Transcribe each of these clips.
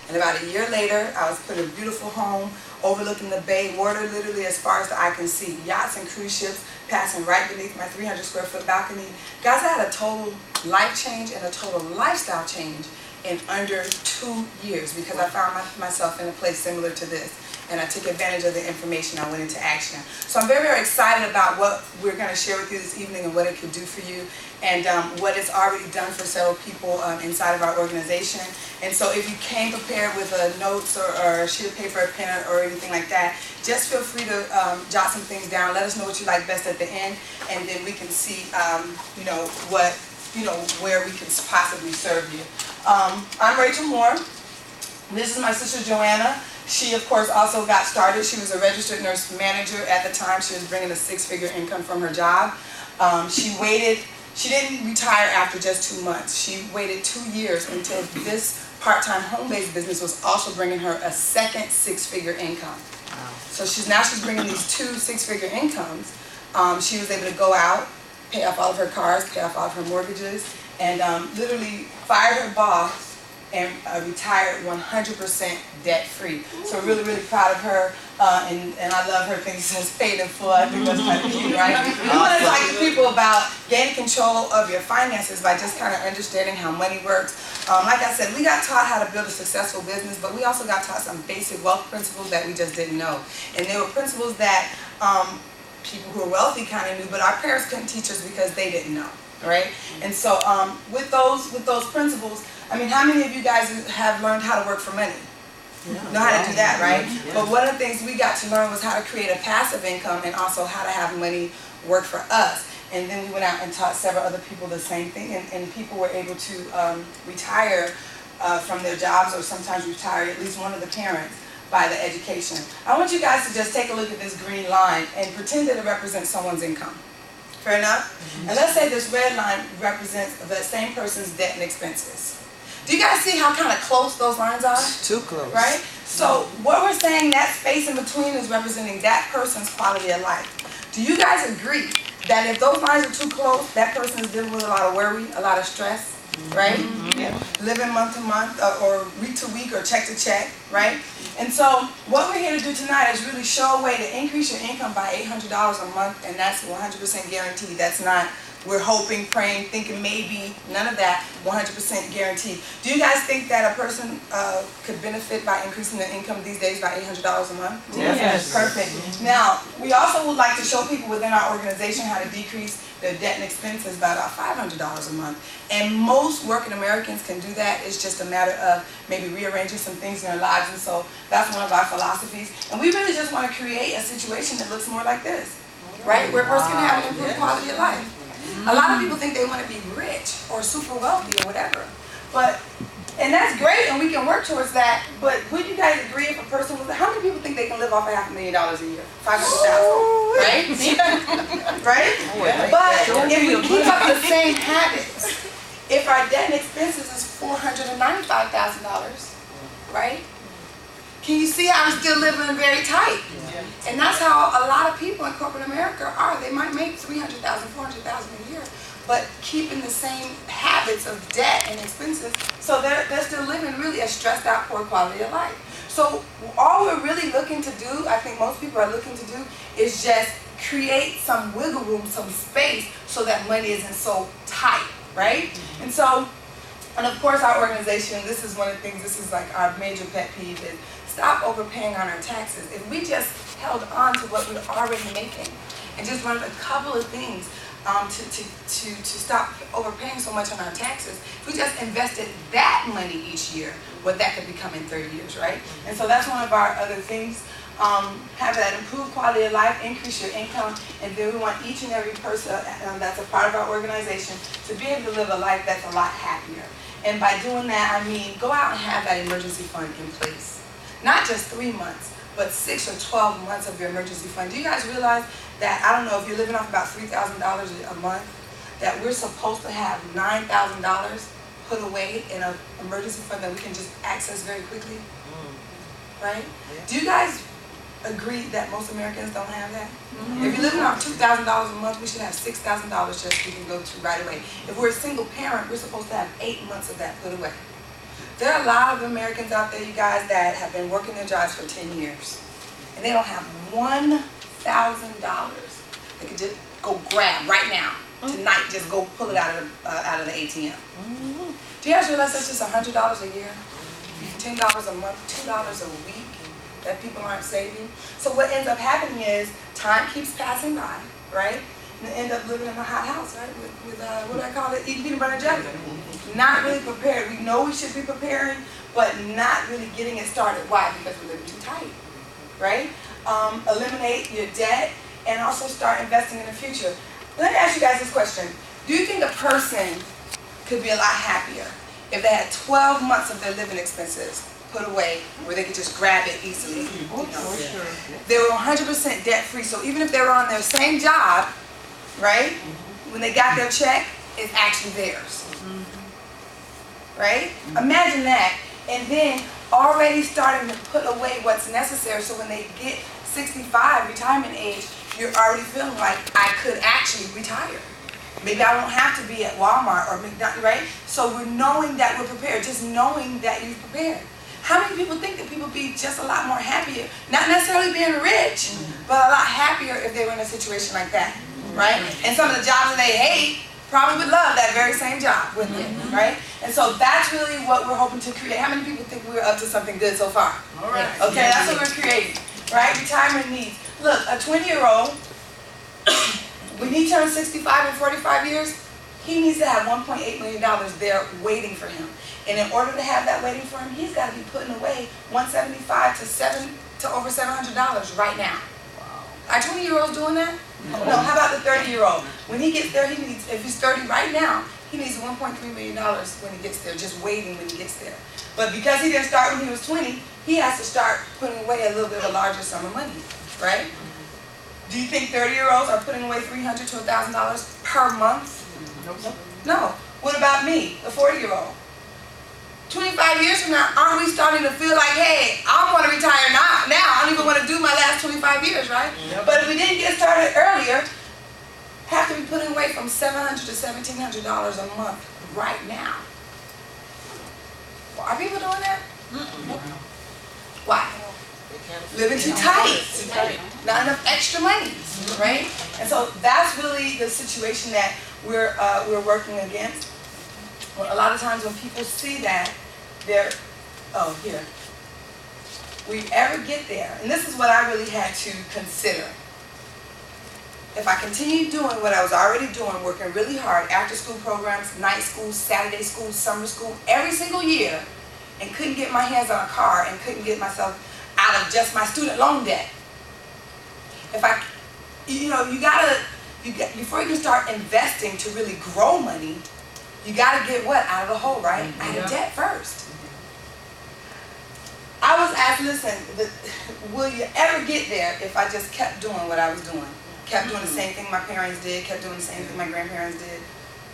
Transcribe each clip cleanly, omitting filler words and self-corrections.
And about a year later, I was put in a beautiful home overlooking the bay, water literally as far as the eye can see. Yachts and cruise ships passing right beneath my 300 square foot balcony. Guys, I had a total life change and a total lifestyle change in under 2 years because I found myself in a place similar to this. And I took advantage of the information. I went into action. So I'm very, very excited about what we're going to share with you this evening and what it could do for you and what it's already done for several people inside of our organization. And so if you came prepared with notes or a sheet of paper, a pen, or anything like that, just feel free to jot some things down. Let us know what you like best at the end, and then we can see, where we can possibly serve you. I'm Rachel Moore. This is my sister Joanna. She, of course, also got started. She was a registered nurse manager at the time. She was bringing a 6-figure income from her job. She didn't retire after just 2 months. She waited 2 years until this part-time home-based business was also bringing her a second 6-figure income. Wow. So she's bringing these 2 6-figure incomes. She was able to go out, pay off all of her cars, pay off all of her mortgages, and literally fired her boss and retired 100% debt-free. So really, really proud of her, and I love her thing. It says paid in full. I think that's kind of cute, right? We want to talk to people about gaining control of your finances by just kind of understanding how money works. Like I said, we got taught how to build a successful business, but we also got taught some basic wealth principles that we just didn't know. And they were principles that people who are wealthy kind of knew, but our parents couldn't teach us because they didn't know, right? And so with those principles, I mean, how many of you guys have learned how to work for money? Yeah. Know how to do that, right? Yeah. But one of the things we got to learn was how to create a passive income and also how to have money work for us. And then we went out and taught several other people the same thing, and people were able to retire from their jobs, or sometimes retire at least one of the parents by the education. I want you guys to just take a look at this green line and pretend that it represents someone's income. Fair enough? Mm-hmm. And let's say this red line represents the same person's debt and expenses. Do you guys see how kind of close those lines are? Too close. Right? So what we're saying, that space in between is representing that person's quality of life. Do you guys agree that if those lines are too close, that person is dealing with a lot of worry, a lot of stress, right? Mm-hmm. Yeah. Living month to month or week to week or check to check, right? And so what we're here to do tonight is really show a way to increase your income by $800 a month, and that's 100% guaranteed. That's not we're hoping, praying, thinking maybe, none of that, 100% guaranteed. Do you guys think that a person could benefit by increasing their income these days by $800 a month? Yes. Perfect. Now, we also would like to show people within our organization how to decrease their debt and expenses by about $500 a month. And most working Americans can do that. It's just a matter of maybe rearranging some things in their lives. And so that's one of our philosophies. And we really just want to create a situation that looks more like this, right? Where a person can have an improved quality of life. A lot of people think they want to be rich or super wealthy or whatever. And that's great, and we can work towards that, but would you guys agree if a person was, how many people think they can live off $500,000 a year? 500,000, right? Right? Yeah. But if we keep up the same habits, if our debt and expenses is $495,000, right? Can you see how I'm still living very tight? And that's how a lot of people in corporate America are. They might make $300,000, $400,000 a year, but keeping the same habits of debt and expenses, so they're still living really a stressed out, poor quality of life. So all we're really looking to do, I think most people are looking to do, is just create some wiggle room, some space, so that money isn't so tight, right? And so, and of course our organization, this is one of the things, this is like our major pet peeve, is stop overpaying on our taxes. If we just held on to what we're already making and just learned a couple of things to stop overpaying so much on our taxes, if we just invested that money each year, what that could become in 30 years, right? And so that's one of our other things. Have that improved quality of life, increase your income, and then we want each and every person that's a part of our organization to be able to live a life that's a lot happier. And by doing that, I mean go out and have that emergency fund in place. Not just 3 months, but 6 or 12 months of your emergency fund. Do you guys realize that, I don't know, if you're living off about $3,000 a month, that we're supposed to have $9,000 put away in an emergency fund that we can just access very quickly? Right? Yeah. Do you guys agree that most Americans don't have that? Mm-hmm. If you're living off $2,000 a month, we should have $6,000 just we can go to right away. If we're a single parent, we're supposed to have 8 months of that put away. There are a lot of Americans out there, you guys, that have been working their jobs for 10 years. And they don't have $1,000 they could just go grab right now, tonight, just go pull it out of the ATM. Do you guys realize that's just $100 a year? $10 a month, $2 a week that people aren't saving? So what ends up happening is time keeps passing by, right? And they end up living in a hot house, right? With what do I call it? Eating peanut butter and jelly. Not really prepared. We know we should be preparing, but not really getting it started. Why? Because we're living too tight, right? Eliminate your debt and also start investing in the future. Let me ask you guys this question. Do you think a person could be a lot happier if they had 12 months of their living expenses put away where they could just grab it easily? You know? They were 100% debt free, so even if they were on their same job, right, when they got their check, it's actually theirs. Right? Imagine that, and then already starting to put away what's necessary so when they get 65, retirement age, you're already feeling like, I could actually retire. Maybe I won't have to be at Walmart or McDonald's, right? So we're knowing that we're prepared, just knowing that you're prepared. How many people think that people be just a lot more happier, not necessarily being rich, but a lot happier if they were in a situation like that, right? And some of the jobs that they hate, probably would love that very same job, wouldn't they, right? And so that's really what we're hoping to create. How many people think we're up to something good so far? All right. Okay, that's what we're creating, right? Retirement needs. Look, a 20-year-old, when he turns 65 in 45 years, he needs to have $1.8 million there waiting for him. And in order to have that waiting for him, he's got to be putting away $175 to over $700 right now. Are 20-year-olds doing that? No, how about the 30-year-old? When he gets there, he needs, if he's 30 right now, he needs $1.3 million when he gets there, just waiting when he gets there. But because he didn't start when he was 20, he has to start putting away a little bit of a larger sum of money, right? Do you think 30-year-olds are putting away $300 to $1,000 per month? No. What about me, the 40-year-old? 25 years from now, aren't we starting to feel like, hey, I want to retire now. I don't even want to do my last 25 years, right? But if we didn't get started earlier, have to be putting away from $700 to $1,700 a month right now. Are people doing that? Why? Living too tight. Not enough extra money, right? And so that's really the situation that we're working against. Well, a lot of times when people see that, we ever get there, and this is what I really had to consider. If I continue doing what I was already doing, working really hard, after school programs, night school, Saturday school, summer school, every single year, and couldn't get my hands on a car and couldn't get myself out of just my student loan debt. Before you can start investing to really grow money, you got to get what? Out of the hole, right? Out of debt first. I was asked, listen, will you ever get there if I just kept doing what I was doing? Kept doing the same thing my parents did, kept doing the same thing my grandparents did.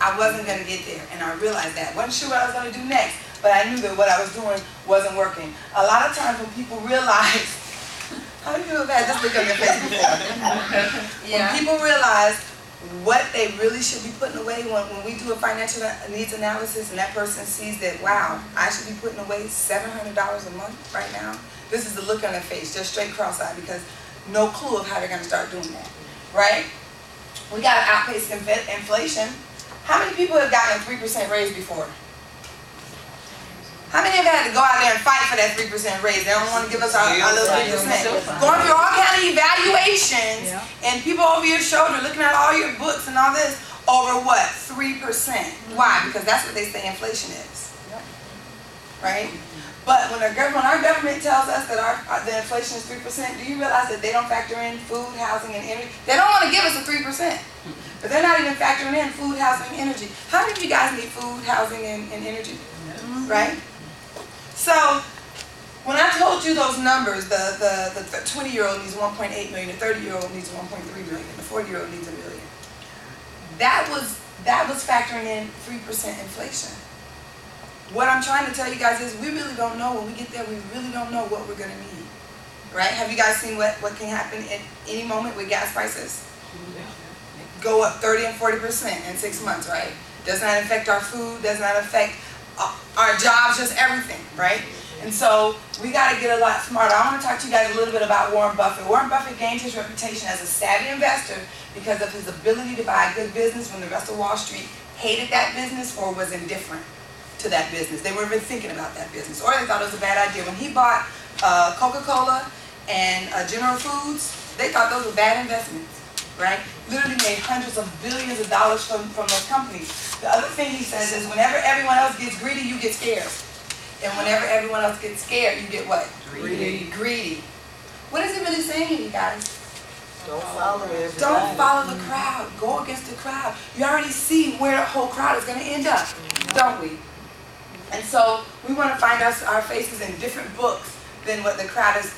I wasn't going to get there, and I realized that. Wasn't sure what I was going to do next, but I knew that what I was doing wasn't working. A lot of times when people realize, how many people have had this look on their face before? When people realize what they really should be putting away, when we do a financial needs analysis and that person sees that, wow, I should be putting away $700 a month right now, this is the look on their face, just straight cross-eyed, because no clue of how they're going to start doing that, right? We got to outpace inflation. How many people have gotten a 3% raise before? How many have had to go out there and fight for that 3% raise? They don't want to give us our little 3%. Going through all kind of evaluations and people over your shoulder looking at all your books and all this over what? 3%. Why? Because that's what they say inflation is. Right? But when our government tells us that the inflation is 3%, do you realize that they don't factor in food, housing, and energy? They don't want to give us a 3%. But they're not even factoring in food, housing, and energy. How many of you guys need food, housing, and energy? Right? So, when I told you those numbers, the 20-year-old needs 1.8 million, the 30-year-old needs 1.3 million, the 40-year-old needs $1 million. That was factoring in 3% inflation. What I'm trying to tell you guys is we really don't know. When we get there, we really don't know what we're going to need. Right? Have you guys seen what can happen at any moment with gas prices? Go up 30 and 40% in 6 months, right? Does not affect our food, does not affect our jobs, just everything, right? And so we got to get a lot smarter. I want to talk to you guys a little bit about Warren Buffett. Warren Buffett gained his reputation as a savvy investor because of his ability to buy a good business when the rest of Wall Street hated that business or was indifferent to that business. They weren't even thinking about that business, or they thought it was a bad idea. When he bought Coca-Cola and General Foods, they thought those were bad investments, right? Literally made hundreds of billions of dollars from those companies. The other thing he says is whenever everyone else gets greedy, you get scared. And whenever everyone else gets scared, you get what? Greedy. What is he really saying, you guys? Don't follow everybody. Don't follow the crowd. Go against the crowd. You already see where the whole crowd is going to end up, don't we? And so we want to find our faces in different books than what the crowd is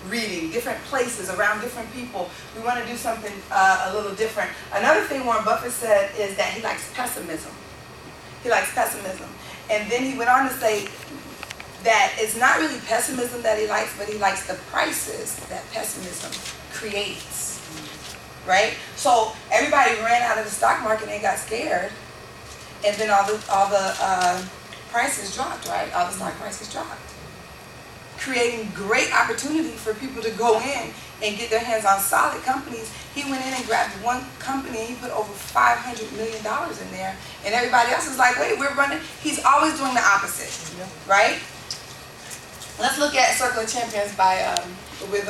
reading, different places, around different people. We want to do something a little different. Another thing Warren Buffett said is that he likes pessimism. He likes pessimism. And then he went on to say that it's not really pessimism that he likes, but he likes the prices that pessimism creates, right? So everybody ran out of the stock market and got scared, and then all the prices dropped, right? All the stock prices dropped, creating great opportunity for people to go in and get their hands on solid companies. He went in and grabbed one company and he put over $500 million in there, and everybody else is like, wait, we're running. He's always doing the opposite, right? Let's look at Circle of Champions by with